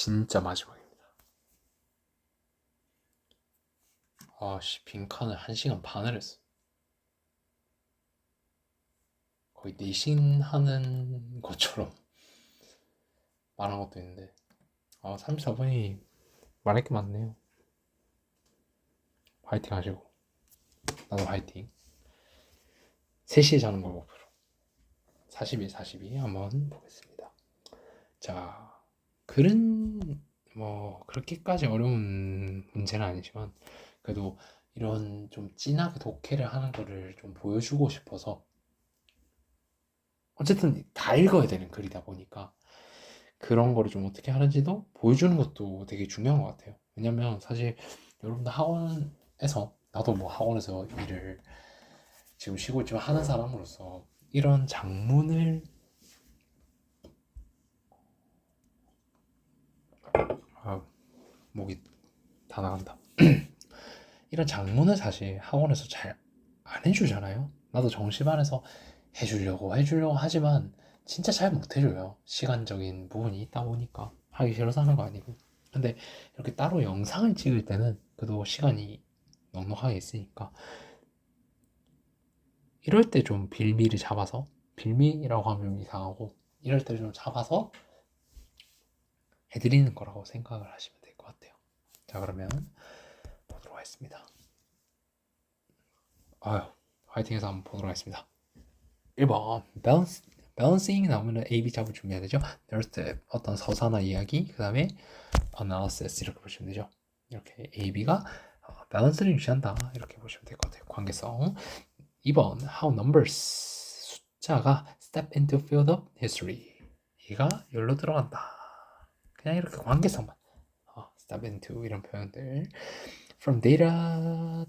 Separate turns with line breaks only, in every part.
진짜 마지막입니다. 아씨, 빈칸을 1시간 반을 했어. 거의 내신 하는 것처럼 말한 것도 있는데 34분이 말할 게 많네요. 화이팅 하시고 나도 화이팅. 3시에 자는 걸 목표로 42 한번 보겠습니다. 자, 글은 뭐 그렇게까지 어려운 문제는 아니지만 그래도 이런 좀 진하게 독해를 하는 거를 좀 보여주고 싶어서 어쨌든 다 읽어야 되는 글이다 보니까 그런 거를 좀 어떻게 하는지도 보여주는 것도 되게 중요한 것 같아요. 왜냐면 사실 여러분들 학원에서 나도 뭐 학원에서 일을 지금 쉬고 있지만 하는 사람으로서 이런 장문을 목이 다 나간다. 이런 장문을 사실 학원에서 잘 안 해주잖아요. 나도 정시반에서 해주려고 하지만 진짜 잘 못해줘요. 시간적인 부분이 있다 보니까 하기 싫어서 하는 거 아니고. 근데 이렇게 따로 영상을 찍을 때는 그래도 시간이 넉넉하게 있으니까 이럴 때 좀 빌미를 잡아서, 빌미라고 하면 좀 이상하고 이럴 때 좀 잡아서 해드리는 거라고 생각을 하시면 될 것 같아요. 자, 그러면 보도록 하겠습니다. 아유, 화이팅해서 한번 보도록 하겠습니다. 1번 balancing 나오면 A, B 잡을 준비해야 되죠. There's the 어떤 서사나 이야기, 그 다음에 analysis 이렇게 보시면 되죠. 이렇게 A, B가 밸런스를 유지한다 이렇게 보시면 될 것 같아요. 관계성. 2번 how numbers 숫자가 step into field of history 얘가 열로 들어간다. 그냥 이렇게 관계성만 step into 이런 표현들. From data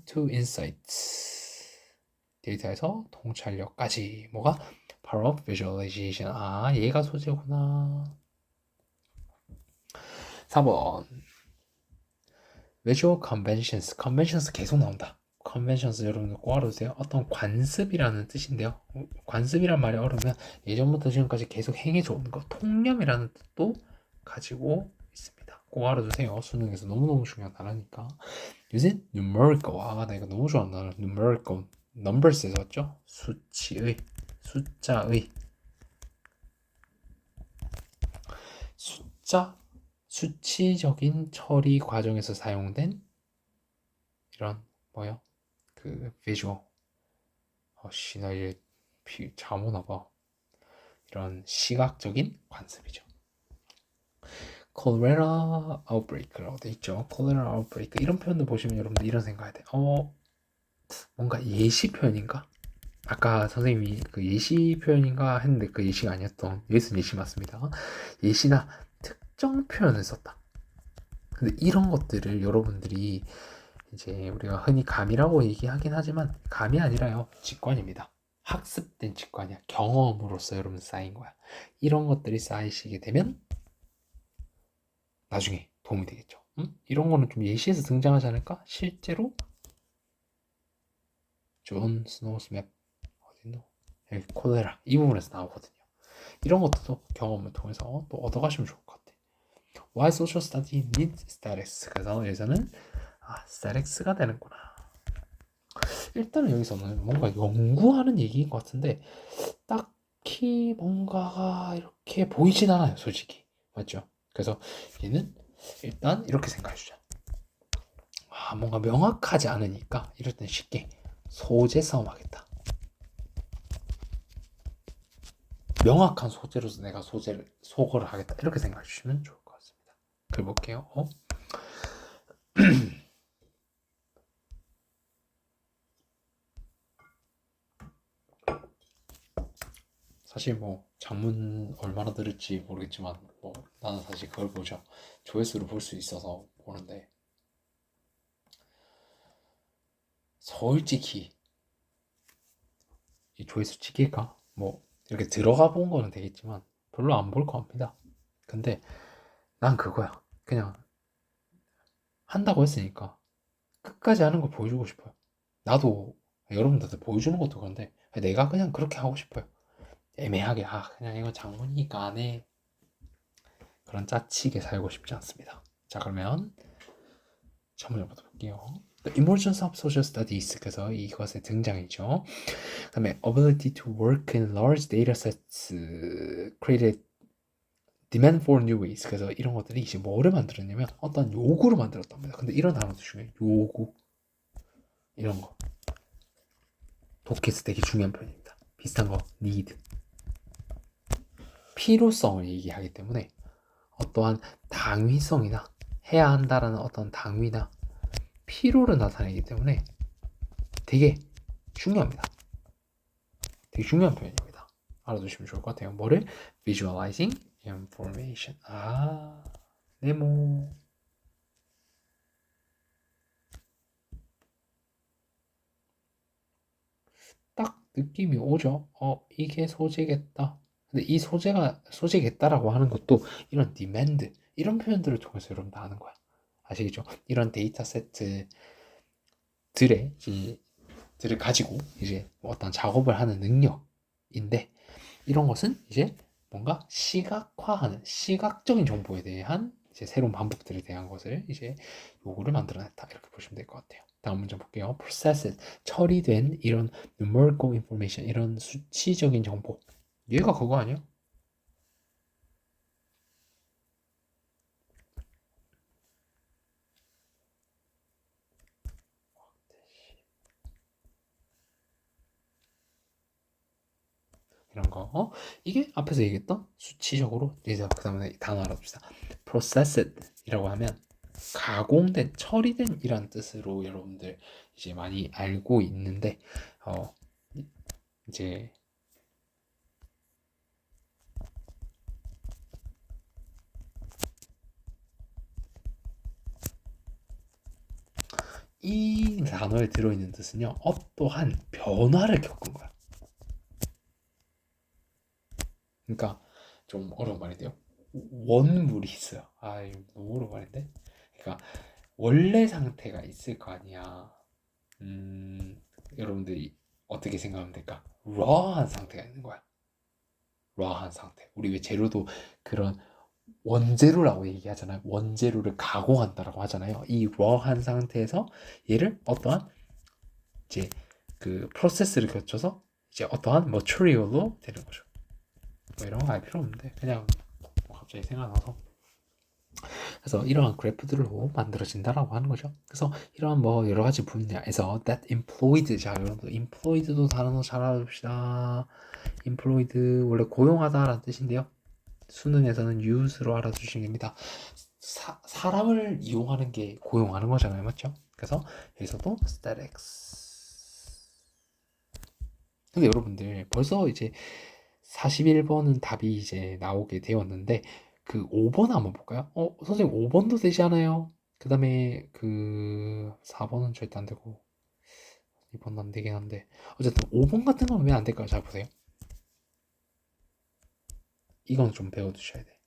to insights 데이터에서 통찰력까지 뭐가? Power of visualization 얘가 소재구나. 4번 visual conventions 계속 나온다. conventions 여러분들 꼭 알아두세요. 어떤 관습이라는 뜻인데요. 관습이란 말이 어려우면 예전부터 지금까지 계속 행해져 오는 거 통념이라는 뜻도 가지고 있습니다. 꼭 알아두세요. 수능에서 너무너무 중요한 단어니까. 요새 numerical 나 이거 너무 좋아한다. numerical numbers에서 왔죠? 수치의 숫자의 수치적인 처리 과정에서 사용된 이런 뭐요? 그 비주얼 나 이제 잠 오나봐. 이런 시각적인 관습이죠. 콜레라 아웃브레이크라고 돼 있죠. 콜레라 아웃브레이크 이런 표현도 보시면 여러분들 이런 생각해야 돼. 뭔가 예시 표현인가? 아까 선생님이 그 예시 표현인가 했는데 그 예시가 아니었던 예수는 예시 맞습니다. 예시나 특정 표현을 썼다. 근데 이런 것들을 여러분들이 이제 우리가 흔히 감이라고 얘기하긴 하지만 감이 아니라요. 직관입니다. 학습된 직관이야. 경험으로서 여러분 쌓인 거야. 이런 것들이 쌓이시게 되면 나중에 도움이 되겠죠. 이런 거는 좀 예시에서 등장하지 않을까? 실제로 존 스노우스 맵 어딨노? 여기 콜레라 이 부분에서 나오거든요. 이런 것도 경험을 통해서 또 얻어가시면 좋을 것 같아. Why social study needs statistics? 그래서 여기서는 statistics가 되는구나. 일단은 여기서는 뭔가 연구하는 얘기인 것 같은데 딱히 뭔가가 이렇게 보이진 않아요, 솔직히. 맞죠? 그래서 얘는 일단 이렇게 생각해주자. 뭔가 명확하지 않으니까 이럴 땐 쉽게 소재 싸움 하겠다. 명확한 소재로서 내가 소거를 하겠다. 이렇게 생각해 주시면 좋을 것 같습니다. 글 볼게요. 사실 뭐 장문 얼마나 들을지 모르겠지만 뭐 나는 사실 그걸 보죠. 조회수를 볼 수 있어서 보는데 솔직히 이 조회수 찍힐까? 뭐 이렇게 들어가 본 거는 되겠지만 별로 안 볼 것 같습니다. 근데 난 그거야. 그냥 한다고 했으니까 끝까지 하는 거 보여주고 싶어요. 나도 여러분들한테 보여주는 것도 그런데 내가 그냥 그렇게 하고 싶어요. 애매하게 그냥 이거 장문이니까 안 해. 그런 짜치게 살고 싶지 않습니다. 자, 그러면 첫 문제 볼게요. The emergence of social studies. 그래서 이것의 등장이죠. 그다음에 ability to work in large data sets created demand for new ways. 그래서 이런 것들이 이제 뭐를 만들었냐면 어떤 요구를 만들었답니다. 근데 이런 단어도 중요해요. 요구. 이런 거. 독해서 되게 중요한 표현입니다. 비슷한 거 need. 필요성을 얘기하기 때문에 어떠한 당위성이나 해야 한다라는 어떤 당위나 필요를 나타내기 때문에 되게 중요합니다. 되게 중요한 표현입니다. 알아두시면 좋을 것 같아요. 뭐를? Visualizing information. 아, 네모. 딱 느낌이 오죠. 이게 소재겠다. 근데 이 소재가 소재겠다라고 하는 것도 이런 demand 이런 표현들을 통해서 여러분 다 아는 거야. 아시겠죠? 이런 데이터 세트들의 들을 가지고 이제 어떤 작업을 하는 능력인데 이런 것은 이제 뭔가 시각화하는 시각적인 정보에 대한 이제 새로운 반복들에 대한 것을 이제 요구를 만들어냈다 이렇게 보시면 될 것 같아요. 다음 문제 볼게요. processed 처리된 이런 numerical information 이런 수치적인 정보 얘가 그거 아니야? 이런 거 이게 앞에서 얘기했던 수치적으로 이제 그 다음에 단어 알아봅시다. processed 이라고 하면 가공된 처리된 이란 뜻으로 여러분들 이제 많이 알고 있는데 이제 이 단어에 들어있는 뜻은요 어떠한 변화를 겪은 거야. 그러니까 좀 어려운 말인데요. 원물이 있어요. 아, 이거 너무 어려운 말인데. 그러니까 원래 상태가 있을 거 아니야. 여러분들이 어떻게 생각하면 될까? raw한 상태가 있는 거야. raw한 상태. 우리 왜 재료도 그런 원재료라고 얘기하잖아요. 원재료를 가공한다라고 하잖아요. 이 raw한 상태에서 얘를 어떠한 이제 그 프로세스를 거쳐서 이제 어떠한 머티리얼로 되는 거죠. 뭐 이런 거 알 필요 없는데 그냥 뭐 갑자기 생각나서 그래서 이러한 그래프들로 만들어진다라고 하는 거죠. 그래서 이러한 뭐 여러 가지 분야에서 that employed 자 여러분들 employed도 단어 잘 알아둡시다. employed 원래 고용하다라는 뜻인데요. 수능에서는 use로 알아두시면 됩니다. 사람을 이용하는 게 고용하는 거잖아요, 맞죠? 그래서 여기서도 statics. 근데 여러분들 벌써 이제 41번은 답이 이제 나오게 되었는데 그 5번 한번 볼까요? 선생님 5번도 되지 않아요? 그 다음에 그 4번은 절대 안 되고 2번도 안 되긴 한데 어쨌든 5번 같은 건 왜 안 될까요? 잘 보세요. 이건 좀 배워두셔야 돼.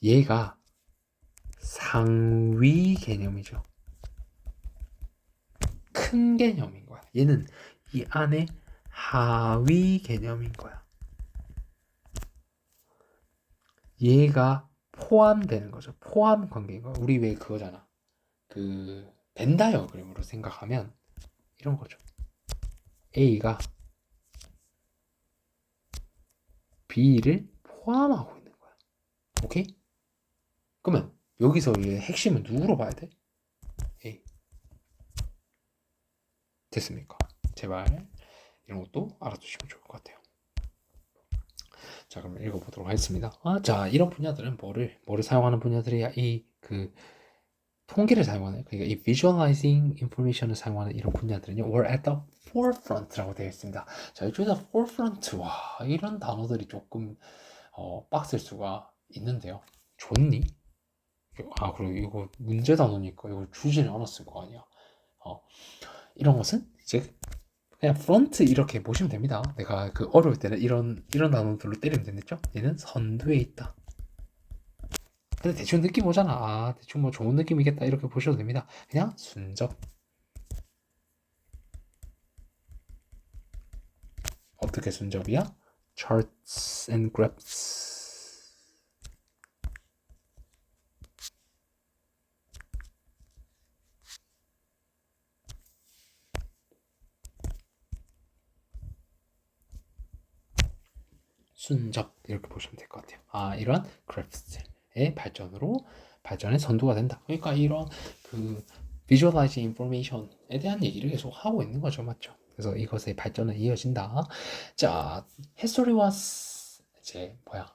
얘가 상위 개념이죠. 큰 개념인 거야. 얘는 이 안에 하위 개념인 거야. 얘가 포함되는 거죠. 포함 관계인 거야. 우리 왜 그거잖아. 그 벤 다이어그램으로 생각하면 이런 거죠. A가 B를 포함하고 있는 거야. 오케이? 그러면 여기서 핵심은 누구로 봐야 돼? A. 됐습니까? 제발 이런 것도 알아두시면 좋을 것 같아요. 자, 그럼 읽어보도록 하겠습니다. 자, 이런 분야들은 뭐를 사용하는 분야들이야? 이 그 통계를 사용하는 그러니까 이 visualizing information을 사용하는 이런 분야들은요 were at the forefront라고 되어 있습니다. 자, 이쪽에서 forefront 와 이런 단어들이 조금 빡셀 수가 있는데요. 좋니? 그리고 이거 문제 단어니까 이걸 주지는 않았을 거 아니야. 이런 것은 이제 그냥 프론트 이렇게 보시면 됩니다. 내가 그 어려울 때는 이런 단어들로 때리면 되겠죠? 얘는 선두에 있다. 근데 대충 느낌 오잖아. 대충 뭐 좋은 느낌이겠다 이렇게 보셔도 됩니다. 그냥 순접. 어떻게 순접이야? Charts and graphs. 순접 이렇게 보시면 될 것 같아요. 이런 크래프트의 발전의 선두가 된다. 그러니까 이런 그 visualizing information에 대한 얘기를 계속 하고 있는 거죠, 맞죠? 그래서 이것의 발전은 이어진다. 자, history was 이제 뭐야?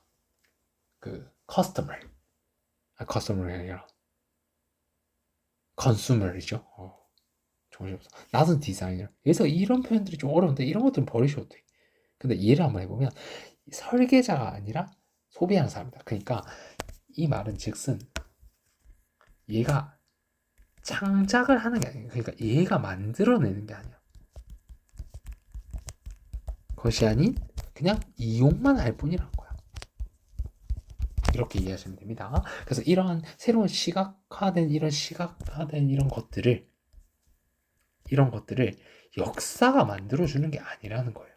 그 customer이 아니라 consumer이죠. 정신없어. 나는 디자이너. 그래서 이런 표현들이 좀 어려운데 이런 것들은 버리셔도 돼. 근데 이해를 한번 해보면 설계자가 아니라 소비하는 사람이다. 그러니까 이 말은 즉슨 얘가 창작을 하는 게 아니에요. 그러니까 얘가 만들어내는 게 아니야. 그것이 아닌 그냥 이용만 할 뿐이라는 거야. 이렇게 이해하시면 됩니다. 그래서 이러한 새로운 시각화된 이런 것들을 역사가 만들어주는 게 아니라는 거예요.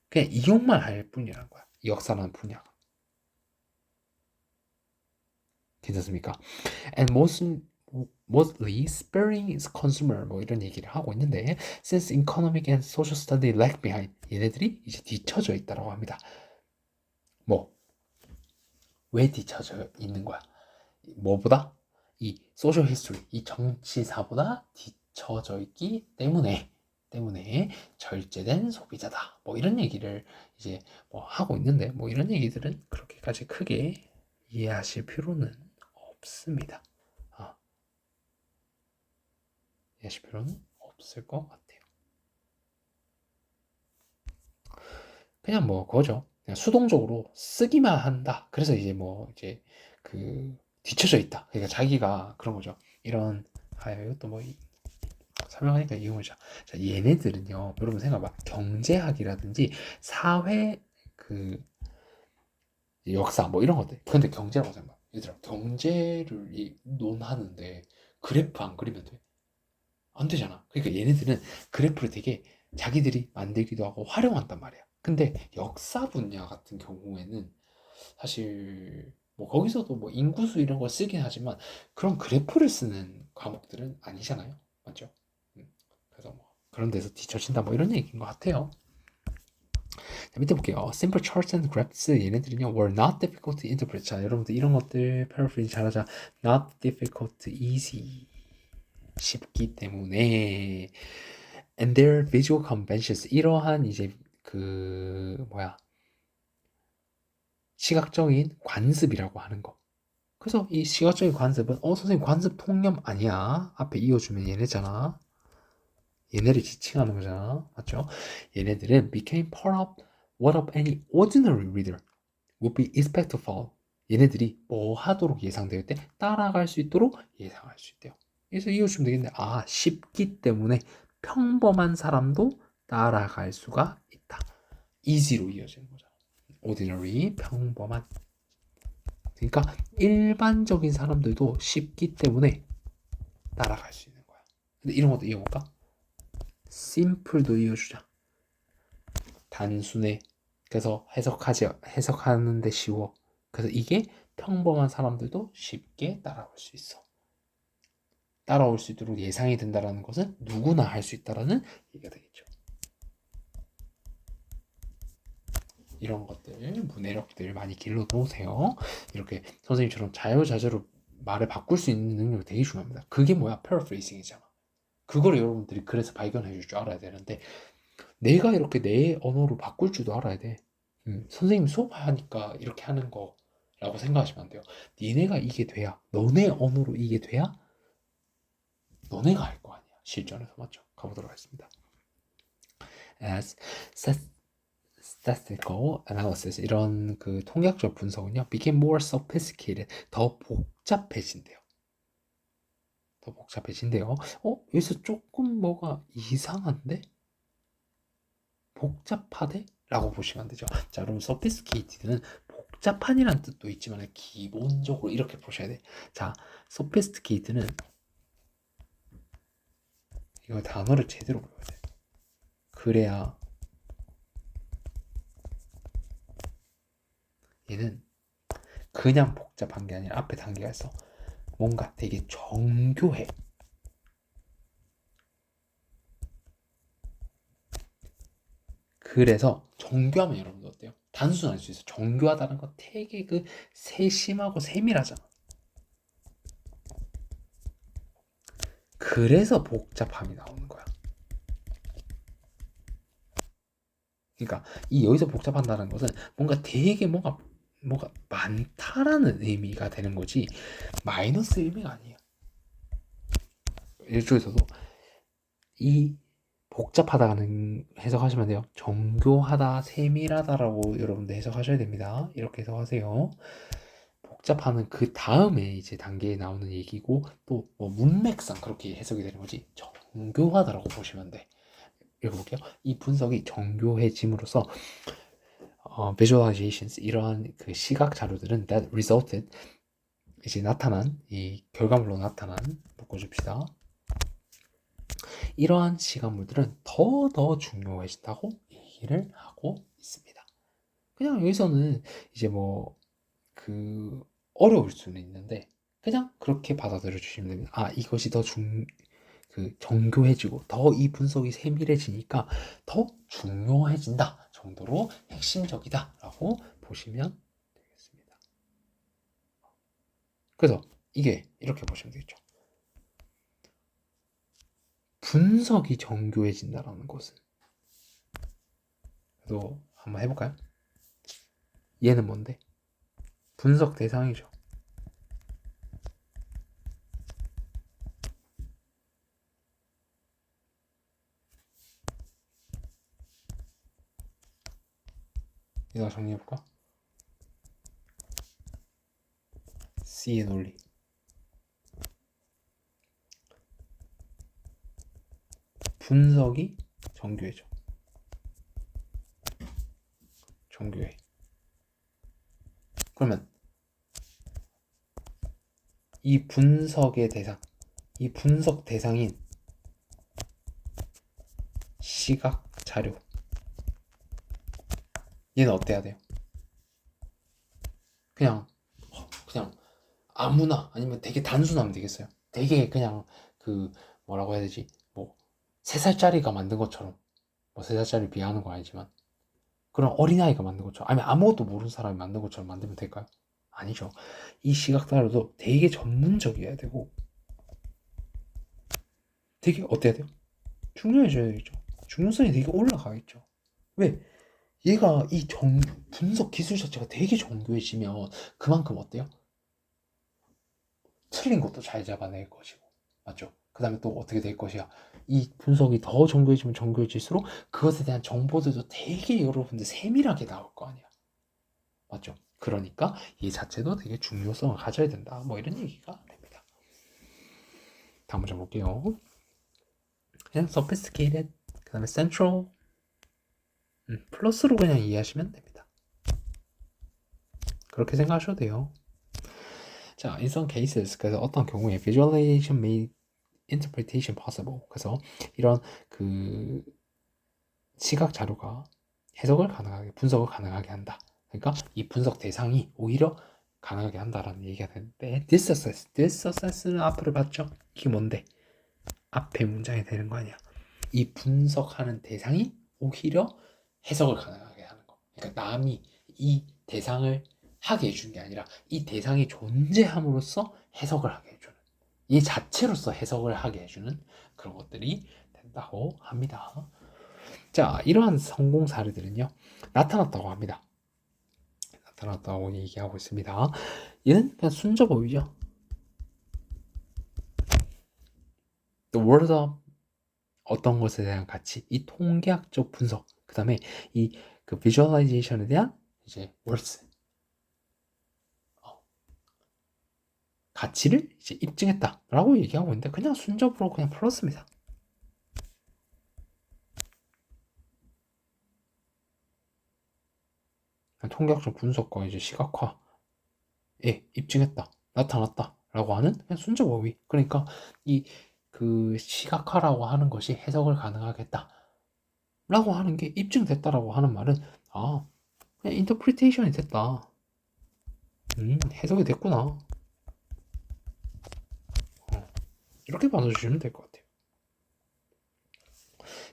그냥 이용만 할 뿐이라는 거야. 역사라는 분야가. 괜찮습니까? And mostly sparing its consumer 뭐 이런 얘기를 하고 있는데 since economic and social study lag behind 얘네들이 이제 뒤처져 있다라고 합니다. 뭐 왜 뒤처져 있는 거야? 뭐보다? 이 social history, 이 정치사보다 뒤처져 있기 때문에 절제된 소비자다. 뭐 이런 얘기를 이제 뭐 하고 있는데 뭐 이런 얘기들은 그렇게까지 크게 이해하실 필요는 없습니다. 이해하실 필요는 없을 것 같아요. 그냥 뭐 그거죠. 그냥 수동적으로 쓰기만 한다. 그래서 이제 그 뒤쳐져 있다. 그러니까 자기가 그런 거죠. 이런 이것도 뭐 설명하니까 이용하자. 자, 얘네들은요. 여러분 생각해봐. 경제학이라든지 사회 그 역사 뭐 이런 것들. 근데 경제라고 생각해. 얘들아 경제를 논하는데 그래프 안 그리면 돼? 안 되잖아. 그러니까 얘네들은 그래프를 되게 자기들이 만들기도 하고 활용한단 말이야. 근데 역사 분야 같은 경우에는 사실 뭐 거기서도 뭐 인구수 이런 걸 쓰긴 하지만 그런 그래프를 쓰는 과목들은 아니잖아요. 맞죠? 그래서 뭐 그런 데서 뒤처진다 뭐 이런 얘기인 것 같아요. 자, 밑에 볼게요. Simple charts and graphs 얘네들은요 were not difficult to interpret. 자, 여러분들 이런 것들 paraphrase 잘하자. Not difficult, easy. 쉽기 때문에 and their visual conventions 이러한 이제 시각적인 관습이라고 하는 거. 그래서 이 시각적인 관습은 선생님 관습 통념 아니야. 앞에 이어주면 얘네잖아. 얘네를 지칭하는 거잖아. 맞죠? 얘네들은 became part of what of any ordinary reader would be expected to follow. 얘네들이 뭐 하도록 예상될 때 따라갈 수 있도록 예상할 수 있대요. 그래서 이어주면 되겠네. 쉽기 때문에 평범한 사람도 따라갈 수가 있다. easy로 이어지는 거잖아. ordinary, 평범한. 그러니까 일반적인 사람들도 쉽기 때문에 따라갈 수 있는 거야. 근데 이런 것도 이어볼까? simple도 이어주자. 단순해. 그래서 해석하는데 쉬워. 그래서 이게 평범한 사람들도 쉽게 따라올 수 있어. 따라올 수 있도록 예상이 된다는 것은 누구나 할 수 있다는 얘기가 되겠죠. 이런 것들, 문해력들 많이 길러 놓으세요. 이렇게 선생님처럼 자유자재로 말을 바꿀 수 있는 능력이 되게 중요합니다. 그게 뭐야? paraphrasing이잖아. 그걸 여러분들이 그래서 발견해 줄 줄 알아야 되는데 내가 이렇게 내 언어로 바꿀 줄도 알아야 돼. 선생님 수업하니까 이렇게 하는 거라고 생각하시면 안 돼요. 니네가 이게 돼야, 너네 언어로 이게 돼야 너네가 할 거 아니야. 실전에서. 맞죠? 가보도록 하겠습니다. As statistical analysis 이런 그 통계학적 분석은요 became more sophisticated 더 복잡해진대요. 여기서 조금 뭐가 이상한데? 복잡하대? 라고 보시면 안 되죠. 자, 여러분 sophisticated는 복잡한이라는 뜻도 있지만 기본적으로 이렇게 보셔야 돼. 자, sophisticated는 이거 단어를 제대로 배워야 돼. 그래야 얘는 그냥 복잡한 게 아니라 앞에 단계가 있어. 뭔가 되게 정교해. 그래서 정교하면 여러분들 어때요? 단순할 수 있어. 정교하다는 건 되게 그 세심하고 세밀하잖아. 그래서 복잡함이 나오는 거야. 그러니까 이 여기서 복잡한다는 것은 뭔가 되게 뭔가 많다라는 의미가 되는 거지 마이너스 의미가 아니에요. 이쪽에서도 이 복잡하다는 해석하시면 돼요. 정교하다, 세밀하다라고 여러분들 해석하셔야 됩니다. 이렇게 해석하세요. 복잡하는 그 다음에 이제 단계에 나오는 얘기고 또 뭐 문맥상 그렇게 해석이 되는 거지 정교하다라고 보시면 돼. 읽어볼게요. 이 분석이 정교해짐으로써 visualizations 이러한 그 시각 자료들은 that resulted 이제 나타난 이 결과물로 나타난 묶어줍시다. 이러한 시각물들은 더 중요해진다고 얘기를 하고 있습니다. 그냥 여기서는 이제 뭐 그 어려울 수는 있는데 그냥 그렇게 받아들여 주시면 됩니다. 아 이것이 더 정교해지고 더 이 분석이 세밀해지니까 더 중요해진다 정도로 핵심적이다라고 보시면 되겠습니다. 그래서 이게 이렇게 보시면 되겠죠. 분석이 정교해진다라는 것은 그래도 한번 해볼까요? 얘는 뭔데? 분석 대상이죠. 이거 정리해볼까? C의 논리. 분석이 정교해져. 정교해. 그러면 이 분석의 대상, 이 분석 대상인 시각 자료. 얘는 어때야 돼요? 그냥 아무나 아니면 되게 단순하면 되겠어요. 되게 그냥 그 뭐라고 해야 되지? 뭐 3살짜리가 만든 것처럼 뭐 3살짜리 비하하는 건 아니지만 그런 어린아이가 만든 것처럼 아니면 아무것도 모르는 사람이 만든 것처럼 만들면 될까요? 아니죠. 이 시각 자료도 되게 전문적이어야 되고 되게 어때야 돼요? 중요해져야겠죠. 중요성이 되게 올라가겠죠. 왜? 얘가 이 분석 기술 자체가 되게 정교해지면 그만큼 어때요? 틀린 것도 잘 잡아낼 것이고 맞죠? 그 다음에 또 어떻게 될 것이야? 이 분석이 더 정교해지면 정교해질수록 그것에 대한 정보들도 되게 여러분들 세밀하게 나올 거 아니야 맞죠? 그러니까 이 자체도 되게 중요성을 가져야 된다 뭐 이런 얘기가 됩니다. 다음 문제 볼게요. 그냥 sophisticated 그 다음에 central 플러스로 그냥 이해하시면 됩니다. 그렇게 생각하셔도 돼요. 자, in some cases 그래서 어떤 경우에 visualization made interpretation possible. 그래서 이런 그 시각 자료가 해석을 가능하게 분석을 가능하게 한다. 그러니까 이 분석 대상이 오히려 가능하게 한다라는 얘기가 되는데 this assess는 앞으로 봤죠? 이게 뭔데? 앞에 문장이 되는 거 아니야? 이 분석하는 대상이 오히려 해석을 가능하게 하는 거. 그러니까 남이 이 대상을 하게 해주는 게 아니라 이 대상이 존재함으로써 해석을 하게 해주는 이 자체로서 해석을 하게 해주는 그런 것들이 된다고 합니다. 자, 이러한 성공 사례들은요 나타났다고 합니다. 나타났다고 얘기하고 있습니다. 얘는 그냥 순저법이죠. The word of 어떤 것에 대한 가치, 이 통계학적 분석, 그 다음에 이 그 visualization에 대한 이제 words 가치를 이제 입증했다라고 얘기하고 있는데 그냥 순접으로 그냥 플러스입니다. 통계학적 분석과 이제 시각화에 입증했다, 나타났다라고 하는 그냥 순접 어휘. 그러니까 이 그 시각화라고 하는 것이 해석을 가능하겠다라고 하는 게 입증됐다라고 하는 말은 아 그냥 인터프리테이션이 됐다. 해석이 됐구나. 이렇게 받아주시면 될 것 같아요.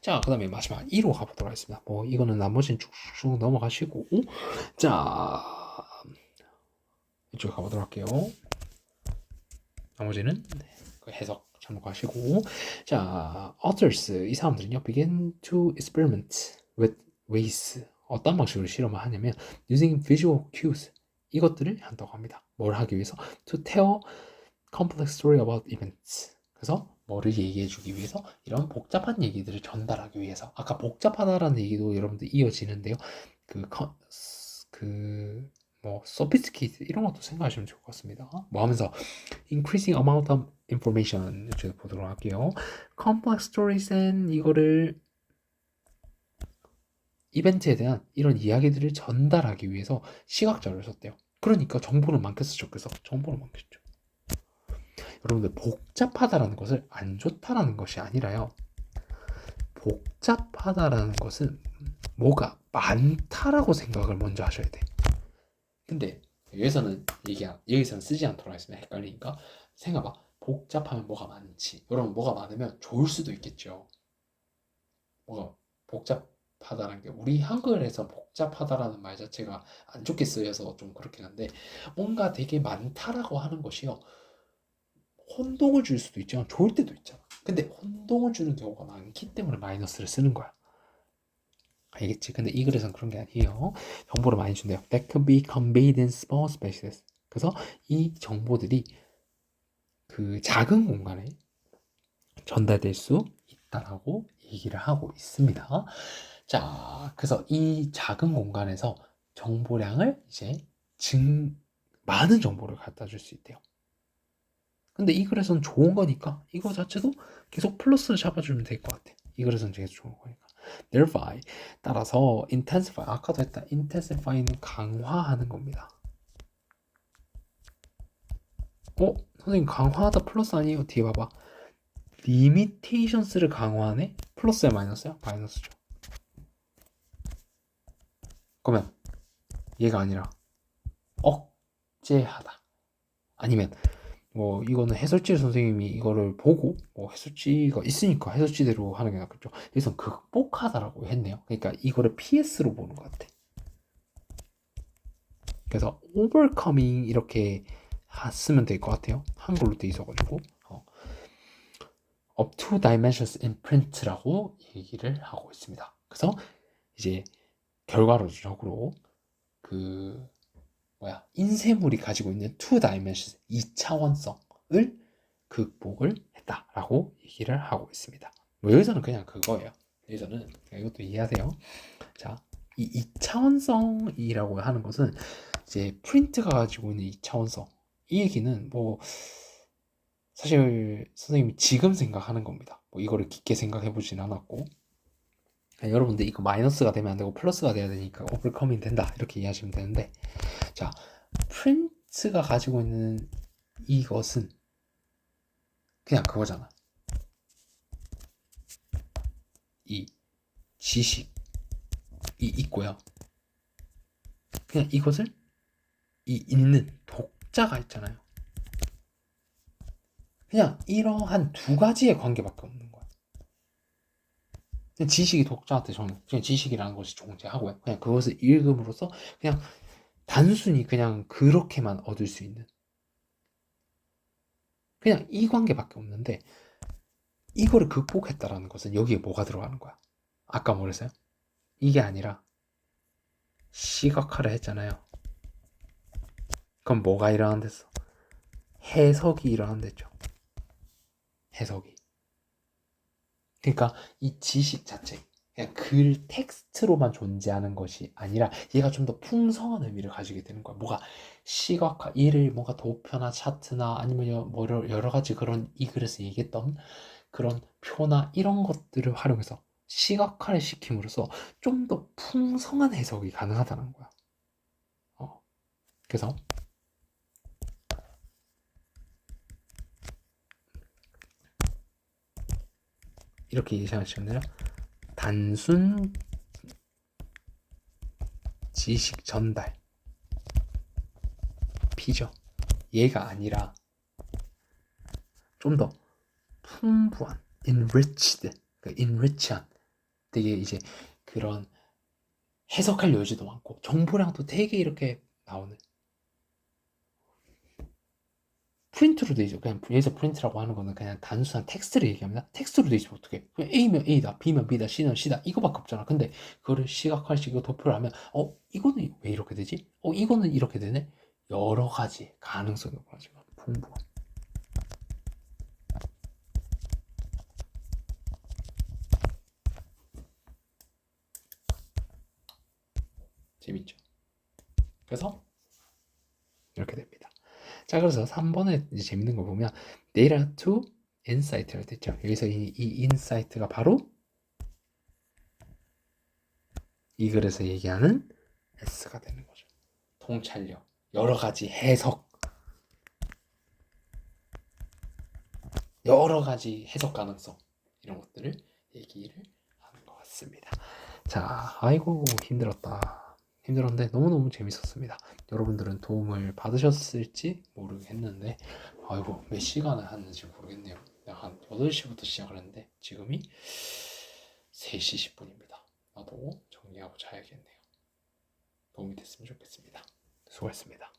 자, 그 다음에 마지막 2로 가보도록 하겠습니다. 뭐 이거는 나머지는 쭉쭉 넘어가시고, 자, 이쪽 가보도록 할게요. 나머지는 그 해석 참고하시고, 자, authors 이 사람들은요 begin to experiment with ways 어떤 방식으로 실험을 하냐면 using visual cues 이것들을 한다고 합니다. 뭘 하기 위해서 to tell complex story about events. 그래서 뭐를 얘기해주기 위해서 이런 복잡한 얘기들을 전달하기 위해서 아까 복잡하다라는 얘기도 여러분들 이어지는데요. 뭐 sophisticated 이런 것도 생각하시면 좋을 것 같습니다. 뭐 하면서 increasing amount of information 이제 보도록 할게요. complex stories는 이거를 이벤트에 대한 이런 이야기들을 전달하기 위해서 시각자료를 썼대요. 그러니까 정보는 많겠어, 적겠어? 정보는 많겠죠. 여러분들 복잡하다라는 것을 안 좋다라는 것이 아니라요. 복잡하다라는 것은 뭐가 많다라고 생각을 먼저 하셔야 돼. 근데 여기서는 쓰지 않도록 하겠습니다. 헷갈리니까 생각해봐. 복잡하면 뭐가 많지. 여러분 뭐가 많으면 좋을 수도 있겠죠. 뭐가 복잡하다는 게 우리 한글에서 복잡하다라는 말 자체가 안 좋게 쓰여서 좀 그렇긴 한데 뭔가 되게 많다라고 하는 것이요. 혼동을 줄 수도 있지만 좋을 때도 있잖아. 근데 혼동을 주는 경우가 많기 때문에 마이너스를 쓰는 거야. 알겠지? 근데 이 글에서는 그런 게 아니에요. 정보를 많이 준대요. That could be conveyed in small spaces. 그래서 이 정보들이 그 작은 공간에 전달될 수 있다라고 얘기를 하고 있습니다. 자, 그래서 이 작은 공간에서 정보량을 이제 많은 정보를 갖다 줄 수 있대요. 근데 이 글에서는 좋은 거니까 이거 자체도 계속 플러스를 잡아주면 될 것 같아. 이 글에서는 되게 좋은 거니까. thereby 따라서 intensify 아까도 했다. intensify는 강화하는 겁니다. 선생님 강화하다 플러스 아니에요? 뒤에 봐봐. limitations를 강화하네? 플러스야 마이너스야? 마이너스죠. 그러면 얘가 아니라 억제하다. 아니면 뭐 이거는 해설지 선생님이 이거를 보고 뭐 해설지가 있으니까 해설지대로 하는 게 낫겠죠. 여기서 극복하다라고 했네요. 그러니까 이거를 PS로 보는 것 같아. 그래서 overcoming 이렇게 쓰면 될 것 같아요. 한글로 돼 있어가지고 up to dimensions in print라고 얘기를 하고 있습니다. 그래서 이제 결과적으로 인쇄물이 가지고 있는 two dimensions 2차원성을 극복을 했다라고 얘기를 하고 있습니다. 뭐 여기서는 그냥 그거예요. 여기서는 이것도 이해하세요. 자, 이 2차원성이라고 하는 것은 이제 프린트가 가지고 있는 2차원성 이 얘기는 뭐 사실 선생님이 지금 생각하는 겁니다. 뭐 이거를 깊게 생각해 보진 않았고 여러분들 이거 마이너스가 되면 안 되고 플러스가 돼야 되니까 오버커밍 된다 이렇게 이해하시면 되는데 자 프린트가 가지고 있는 이것은 그냥 그거잖아. 이 지식이 있고요. 그냥 이것을 이 읽는 독자가 있잖아요. 그냥 이러한 두 가지의 관계밖에 없는 거야. 그냥 지식이 독자한테 그냥 지식이라는 것이 존재하고요. 그냥 그것을 읽음으로써 그냥 단순히 그냥 그렇게만 얻을 수 있는 그냥 이 관계밖에 없는데 이거를 극복했다라는 것은 여기에 뭐가 들어가는 거야? 아까 뭐랬어요? 이게 아니라 시각화를 했잖아요. 그럼 뭐가 일어난댔어? 해석이 일어난댔죠. 해석이. 그러니까 이 지식 자체 그냥 글 텍스트로만 존재하는 것이 아니라 얘가 좀 더 풍성한 의미를 가지게 되는 거야. 뭐가 시각화, 얘를 뭔가 도표나 차트나 아니면 뭐 여러 가지 그런 이 글에서 얘기했던 그런 표나 이런 것들을 활용해서 시각화를 시킴으로써 좀 더 풍성한 해석이 가능하다는 거야. 그래서 이렇게 얘기하시면 돼요. 단순 지식 전달 P죠. 얘가 아니라 좀 더 풍부한 enriched한 되게 이제 그런 해석할 여지도 많고 정보량도 되게 이렇게 나오는 프린트로 돼 있죠. 그냥 여기서 프린트라고 하는 거는 그냥 단순한 텍스트를 얘기합니다. 텍스트로 돼 있으면 어떻게? 그냥 A면 A다, B면 B다, C면 C다 이거밖에 없잖아. 근데 그거를 시각화시키고 도표를 하면 이거는 왜 이렇게 되지? 이거는 이렇게 되네? 여러 가지 가능성이 높아지고 풍부. 재밌죠? 그래서 이렇게 됩니다. 자, 그래서 3번에 이제 재밌는 거 보면 data to insight라고 됐죠. 여기서 이 insight가 바로 이 글에서 얘기하는 S가 되는 거죠. 통찰력, 여러 가지 해석, 여러 가지 해석 가능성 이런 것들을 얘기를 하는 것 같습니다. 자, 아이고 힘들었다. 힘들었는데 너무너무 재밌었습니다. 여러분들은 도움을 받으셨을지 모르겠는데 아이고 몇 시간을 하는지 모르겠네요. 한 8시부터 시작을 했는데 지금이 3시 10분입니다. 나도 정리하고 자야겠네요. 도움이 됐으면 좋겠습니다. 수고했습니다.